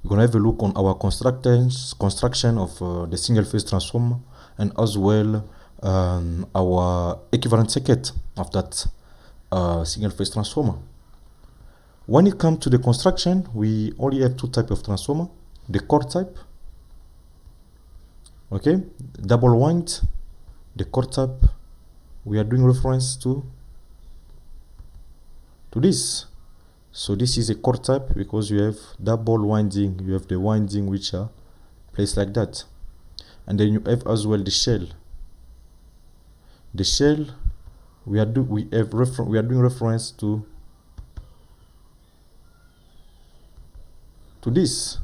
we're gonna have a look on our construction of the single phase transformer, and as well our equivalent circuit of that single phase transformer. When it comes to the construction, we only have two types of transformer: the core type, okay, double wind. The core type, we are doing reference to this. So this is a core type because you have double winding. You have the winding which are placed like that, and then you have as well the shell. The shell, we are doing reference to this.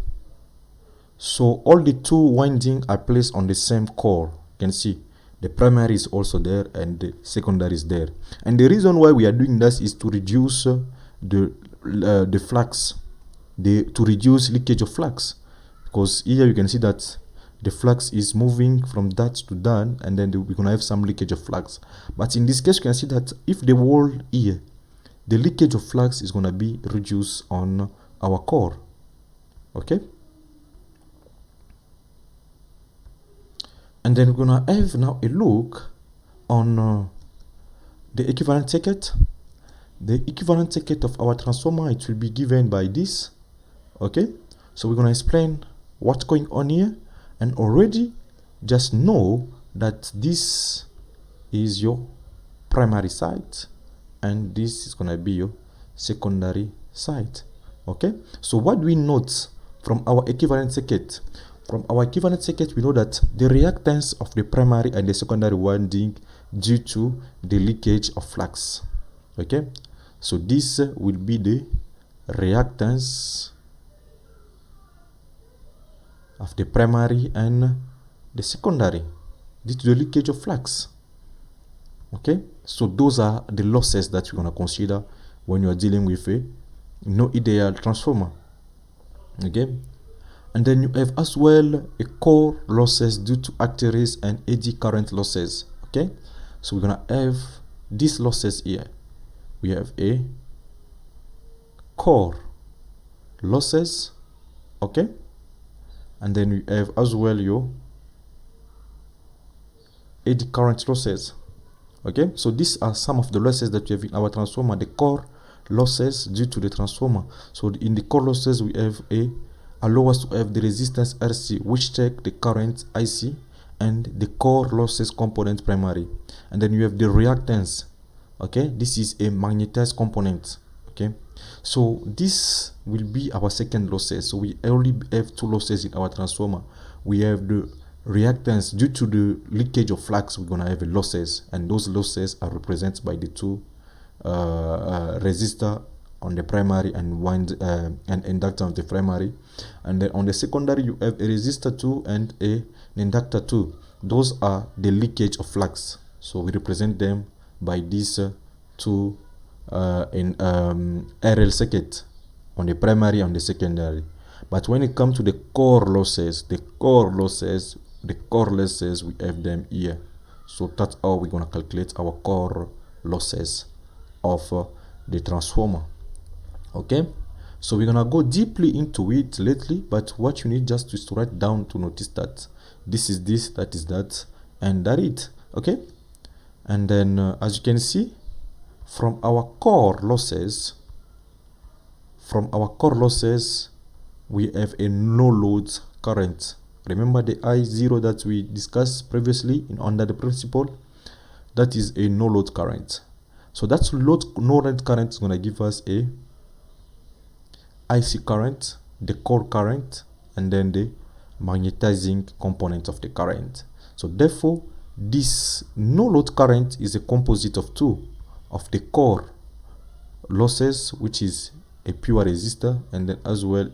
So all the two winding are placed on the same core. You can see the primary is also there and the secondary is there. And the reason why we are doing this is to reduce the flux, to reduce leakage of flux. Because here you can see that the flux is moving from that to that, and then we're gonna have some leakage of flux. But in this case, you can see that if the wall here, the leakage of flux is gonna be reduced on our core. Okay. And then we're gonna have now a look on the equivalent circuit. The equivalent circuit of our transformer, it will be given by this. Okay, so we're gonna explain what's going on here, and already just know that this is your primary side and this is gonna be your secondary side. Okay, so what do we note from our equivalent circuit? From our equivalent circuit, we know that the reactance of the primary and the secondary winding due to the leakage of flux. Okay, so this will be the reactance of the primary and the secondary due to the leakage of flux. Okay, so those are the losses that you're going to consider when you are dealing with a no ideal transformer. Okay, and then you have as well a core losses due to arteries and eddy current losses. Okay, so we're gonna have these losses here. We have a core losses, okay, and then we have as well your eddy current losses. Okay, so these are some of the losses that we have in our transformer. The core losses due to the transformer. So in the core losses, we have allow us to have the resistance RC, which take the current IC, and the core losses component primary. And then you have the reactance. Okay, this is a magnetized component. Okay, so this will be our second losses. So we only have two losses in our transformer. We have the reactance due to the leakage of flux. We're gonna have a losses, and those losses are represented by the two resistor on the primary and and inductor of the primary. And then on the secondary, you have a resistor 2 and an inductor 2. Those are the leakage of flux, so we represent them by these two in RL circuit on the primary and the secondary. But when it comes to the core losses, we have them here. So that's how we're gonna calculate our core losses of the transformer. Okay, so we're gonna go deeply into it lately, but what you need just is to write down to notice that this is this, that is that, and that it. Okay, and then as you can see from our core losses, we have a no load current. Remember the I0 that we discussed previously under the principle? That is a no load current. So that's no load current is going to give us a IC current, the core current, and then the magnetizing component of the current. So therefore, this no load current is a composite of two, of the core losses, which is a pure resistor, and then as well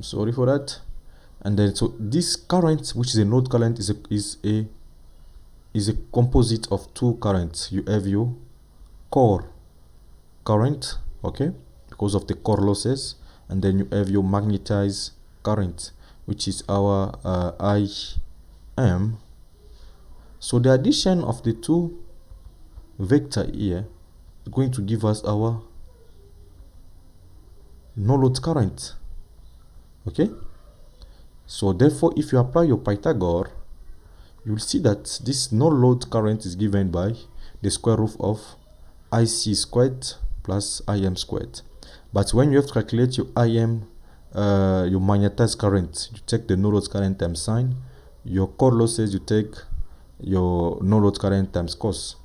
sorry for that. And then so this current, which is a node current, is a composite of two currents. You have your core current, okay, because of the core losses, and then you have your magnetized current, which is our IM. So the addition of the two vector here going to give us our no load current. Okay, so therefore if you apply your Pythagore, you'll see that this no load current is given by the square root of IC squared plus IM squared. But when you have to calculate your IM, your magnetized current, you take the no load current times sine. Your core losses, you take your no load current times cos.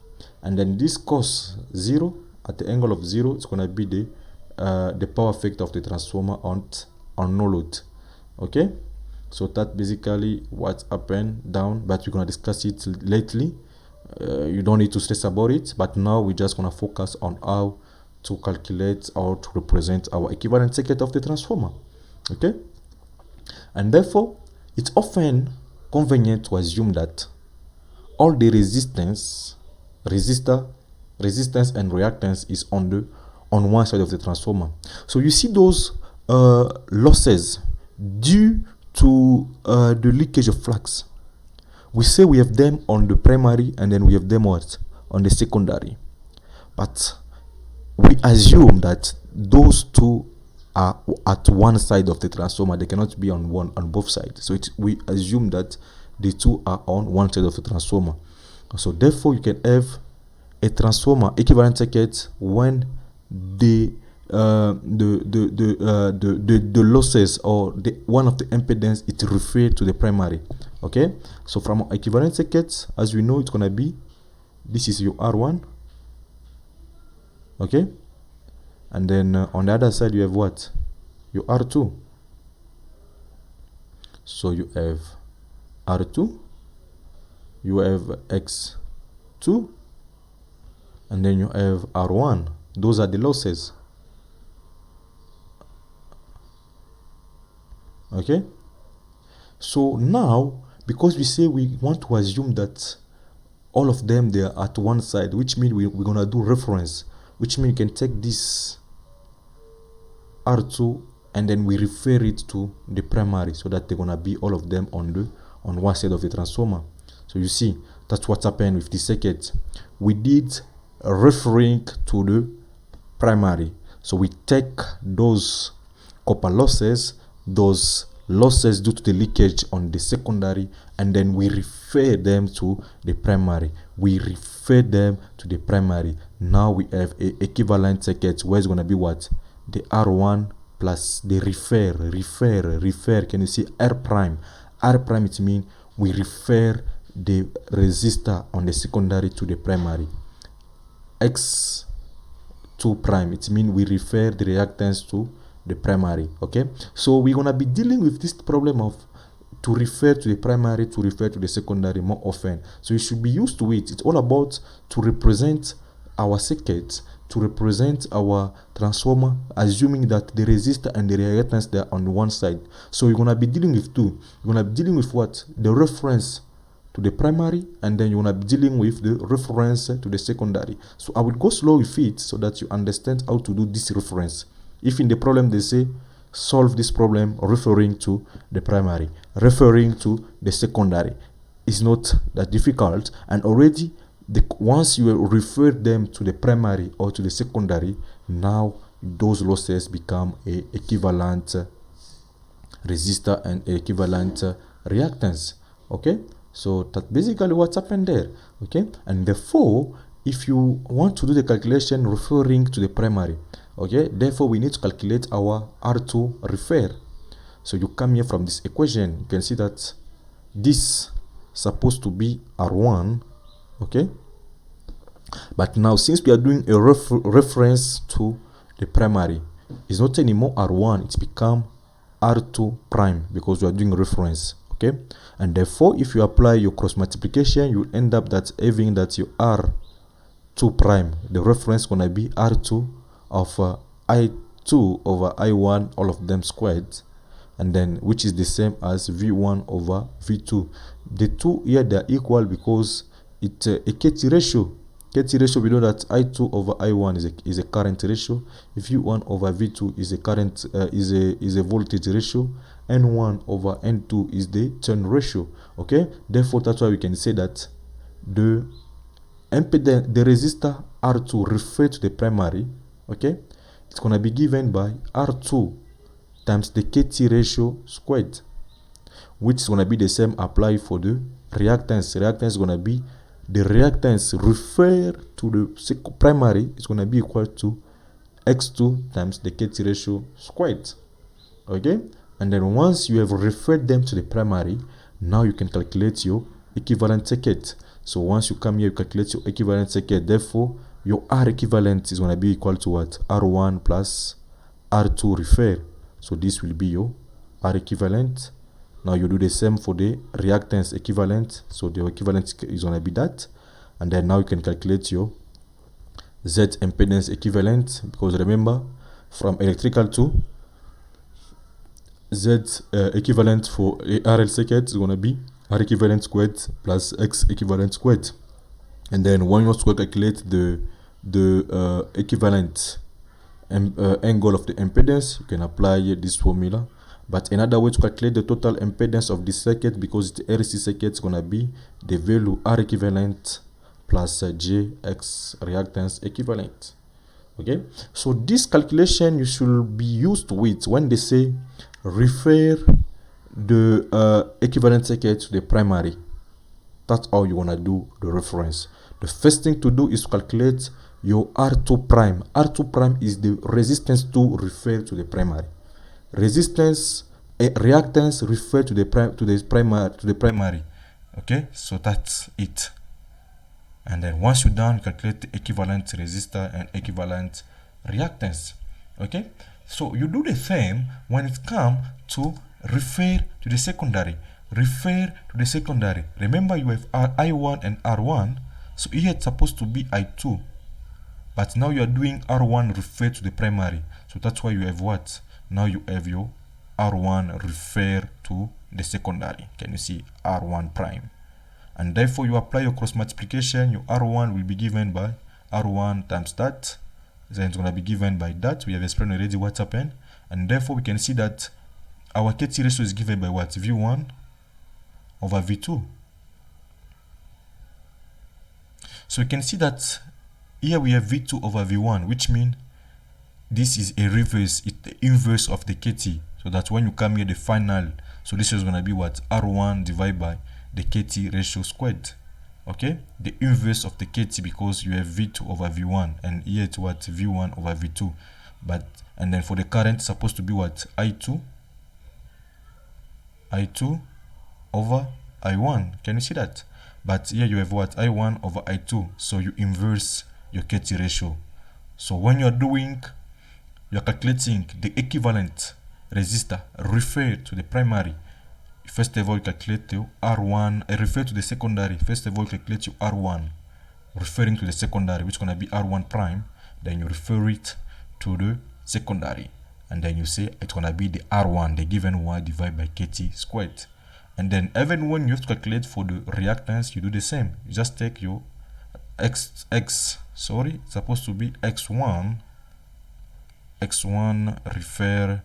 And then this cos 0 at the angle of 0, it's going to be the power factor of the transformer on no load. Okay, so that basically what happened down, but we're going to discuss it lately. You don't need to stress about it, but now we're just going to focus on how to calculate or to represent our equivalent circuit of the transformer. Okay, and therefore it's often convenient to assume that all the resistance and reactance is on one side of the transformer. So you see those losses due to the leakage of flux. We say we have them on the primary and then we have them on the secondary. But we assume that those two are at one side of the transformer. They cannot be on both sides. So we assume that the two are on one side of the transformer. So therefore you can have a transformer equivalent circuit when the losses or one of the impedance is referred to the primary. Okay, so from equivalent circuits, as we know, it's gonna be, this is your R1. Okay, and then on the other side you have what? Your R2. So you have R2, you have X2, and then you have R1. Those are the losses. Okay, so now because we say we want to assume that all of them, they are at one side, which means we're gonna do reference, which means you can take this R2 and then we refer it to the primary, so that they're gonna be all of them on one side of the transformer. So you see, that's what happened with this circuit. We did referring to the primary, so we take those copper losses, those losses due to the leakage on the secondary, and then we refer them to the primary. Now we have a equivalent circuit where it's going to be what? The R1 plus the refer. Can you see R prime? It means we refer the resistor on the secondary to the primary. X2 prime, it means we refer the reactance to the primary. Okay, so we're gonna be dealing with this problem of to refer to the primary, to refer to the secondary more often. So you should be used to it. It's all about to represent our circuit, to represent our transformer, assuming that the resistor and the reactance, they are on one side. So you're gonna be dealing with two. You're gonna be dealing with what? The reference to the primary, and then you're gonna be dealing with the reference to the secondary. So I will go slow with it so that you understand how to do this reference. If in the problem they say solve this problem referring to the primary, referring to the secondary, it's not that difficult. And already once you refer them to the primary or to the secondary, now those losses become a equivalent resistor and equivalent reactance. Okay, so that's basically what's happened there. Okay, and therefore if you want to do the calculation referring to the primary, okay, therefore we need to calculate our R2 refer. So you come here from this equation, you can see that this supposed to be R1. Okay, but now since we are doing a reference to the primary, it's not anymore R1, it's become R2 prime because we are doing reference. Okay, and therefore if you apply your cross multiplication, you end up that having that your R2 prime, the reference gonna be R2 of I2 over I1, all of them squared, and then which is the same as V1 over V2. The two here, they are equal because it's a KT ratio. KT ratio, we know that I2 over I1 is a current ratio. V1 over V2 is a current is a voltage ratio. N1 over N2 is the turn ratio. Okay, therefore that's why we can say that the impedance, the resistor R2 referred to the primary, okay, it's going to be given by R2 times the KT ratio squared, which is going to be the same apply for the reactance. Reactance is going to be the reactance referred to the primary is going to be equal to X2 times the KT ratio squared. Okay, and then once you have referred them to the primary, now you can calculate your equivalent circuit. So once you come here, you calculate your equivalent circuit. Therefore, your R equivalent is going to be equal to what? R1 plus R2 refer. So this will be your R equivalent. Now you do the same for the reactance equivalent. So the equivalent is going to be that. And then now you can calculate your Z impedance equivalent, because remember, from electrical to Z equivalent for a RL circuit is going to be R equivalent squared plus X equivalent squared. And then when you also calculate the equivalent angle of the impedance, you can apply this formula. But another way to calculate the total impedance of this circuit, because the RC circuit is going to be the value R equivalent plus JX reactance equivalent. Okay, so this calculation you should be used with when they say refer the equivalent circuit to the primary. That's how you want to do the reference. The first thing to do is to calculate your R2 prime. R2 prime is the resistance to refer to the primary. Resistance, reactance refer to the primary. Okay, so that's it. And then once you're done, you calculate the equivalent resistor and equivalent reactance. Okay, so you do the same when it comes to refer to the secondary. Refer to the secondary. Remember, you have I1 and R1. So here it's supposed to be I2. But now you are doing R1 refer to the primary. So that's why you have what? Now you have your R1 refer to the secondary. Can you see R1 prime? And therefore you apply your cross multiplication. Your R1 will be given by R1 times that. Then it's going to be given by that. We have explained already what happened. And therefore we can see that our KT ratio is given by what? V1 over V2. So you can see that here we have V2 over V1, which means this is a reverse, it's the inverse of the KT. So that when you come here, the final, so this is going to be what? R1 divided by the KT ratio squared. Okay, the inverse of the KT, because you have V2 over V1, and here it's what? V1 over V2. But and then for the current, it's supposed to be what? I2 over I1. Can you see that? But here you have what? I1 over I2. So you inverse your KT ratio. So when you're calculating the equivalent resistor refer to the primary, first of all you calculate your R1, refer to the secondary. First of all you calculate your R1 referring to the secondary, which is going to be R1 prime. Then you refer it to the secondary, and then you say it's going to be the R1, the given Y divided by KT squared. And then even when you have to calculate for the reactance, you do the same. You just take your it's supposed to be X1 refer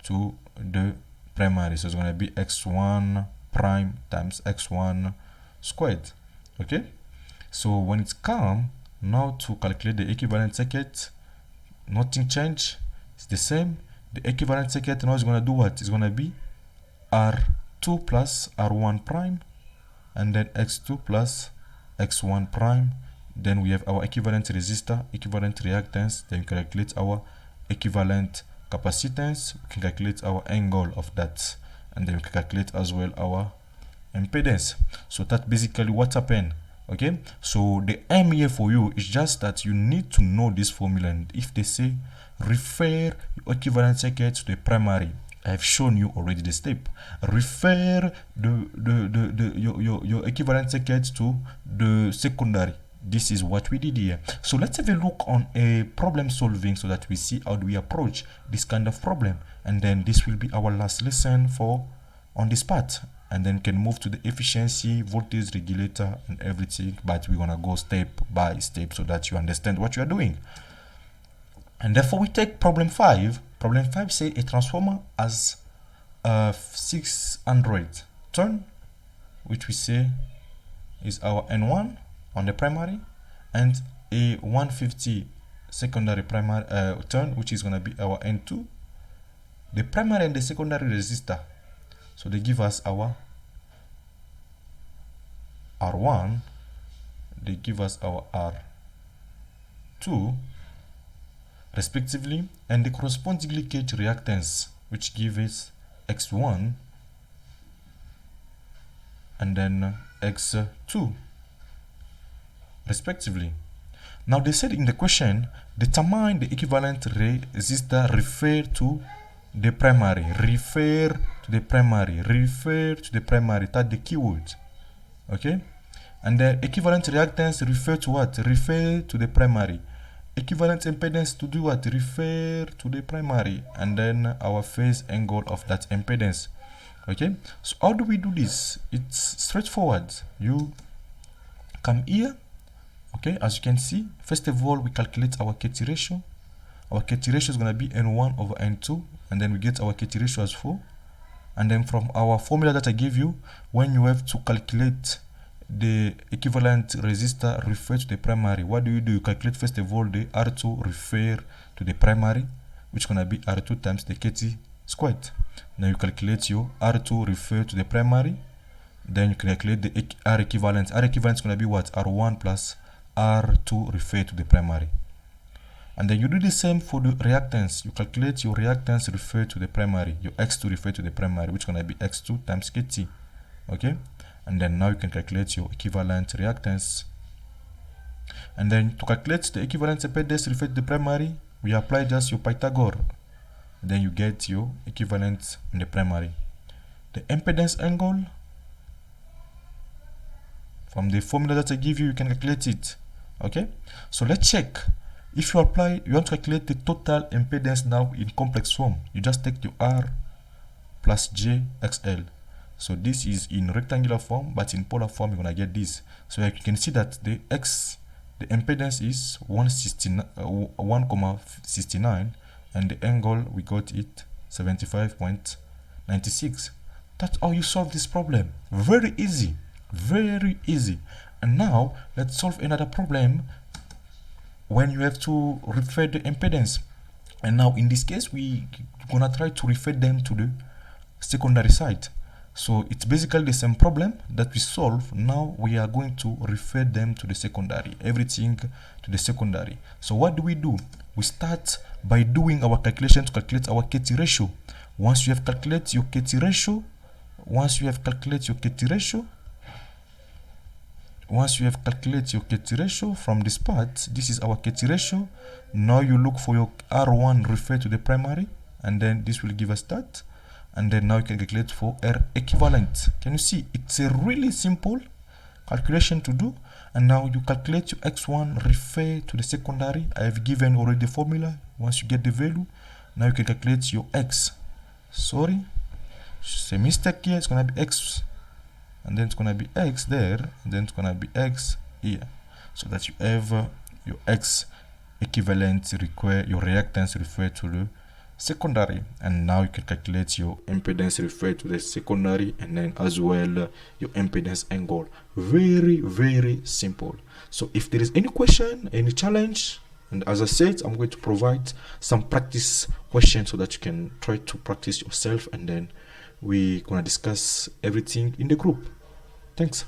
to the primary. So it's going to be X1 prime times X1 squared. Okay, so when it's come now to calculate the equivalent circuit, nothing change, it's the same. The equivalent circuit now is going to do what? It's going to be R2 plus R1 prime, and then X2 plus X1 prime. Then we have our equivalent resistor, equivalent reactance. Then we calculate our equivalent capacitance. We can calculate our angle of that, and then we can calculate as well our impedance. So that's basically what happened. Okay, so the aim here for you is just that you need to know this formula. And if they say refer your equivalent circuit to the primary, I have shown you already the step. Refer your equivalent circuit to the secondary. This is what we did here. So let's have a look on a problem solving, so that we see how do we approach this kind of problem. And then this will be our last lesson for on this part, and then can move to the efficiency, voltage regulator, and everything. But we're gonna go step by step so that you understand what you are doing. And therefore we take problem 5. Problem 5 say a transformer has 600 turn, which we say is our N1 on the primary, and a 150 secondary primary turn, which is going to be our N2, the primary and the secondary resistor. So they give us our R1, they give us our R2 respectively, and the corresponding leakage reactance, which give us X1 and then X2 respectively. Now they said in the question, determine the equivalent resistor referred to the primary, refer to the primary, refer to the primary, that's the keyword. Okay, and the equivalent reactance refer to what? Refer to the primary. Equivalent impedance to do what? Refer to the primary, and then our phase angle of that impedance. Okay, so how do we do this? It's straightforward. You come here. Okay, as you can see, first of all, we calculate our KT ratio. Our KT ratio is going to be N1 over N2, and then we get our KT ratio as 4. And then from our formula that I gave you, when you have to calculate the equivalent resistor refer to the primary, what do? You calculate first of all the R2 refer to the primary, which is going to be R2 times the KT squared. Now you calculate your R2 refer to the primary, then you calculate the R equivalent. R equivalent is going to be what? R1 plus R2 refer to the primary. And then you do the same for the reactance. You calculate your reactance refer to the primary, your X2 refer to the primary, which is going to be X2 times KT. Okay, and then now you can calculate your equivalent reactance. And then to calculate the equivalent impedance refer to the primary, we apply just your Pythagoras. Then you get your equivalent in the primary. The impedance angle, from the formula that I give you, you can calculate it. Okay, so let's check. If you apply, you want to calculate the total impedance now in complex form. You just take your R plus J XL. So this is in rectangular form, but in polar form, you're gonna get this. So like you can see that the impedance is 1,69, and the angle we got it 75.96. That's how you solve this problem. Very easy, very easy. And now let's solve another problem when you have to refer the impedance. And now in this case, we gonna try to refer them to the secondary side. So it's basically the same problem that we solve. Now we are going to refer them to the secondary, everything to the secondary. So what do? We start by doing our calculation to calculate our KT ratio. Once you have calculated your KT ratio, from this part, this is our KT ratio. Now you look for your R1 refer to the primary, and then this will give us that. And then now you can calculate for R equivalent. Can you see? It's a really simple calculation to do. And now you calculate your X1 refer to the secondary. I have given already the formula. Once you get the value, now you can calculate your X. Sorry, it's a mistake here. It's gonna be X, and then it's gonna be X there, and then it's gonna be X here, so that you have your X equivalent require your reactance refer to the secondary. And now you can calculate your impedance refer to the secondary, and then as well your impedance angle. Very, very simple. So if there is any question, any challenge, and as I said, I'm going to provide some practice questions so that you can try to practice yourself, and then we're gonna discuss everything in the group. Thanks.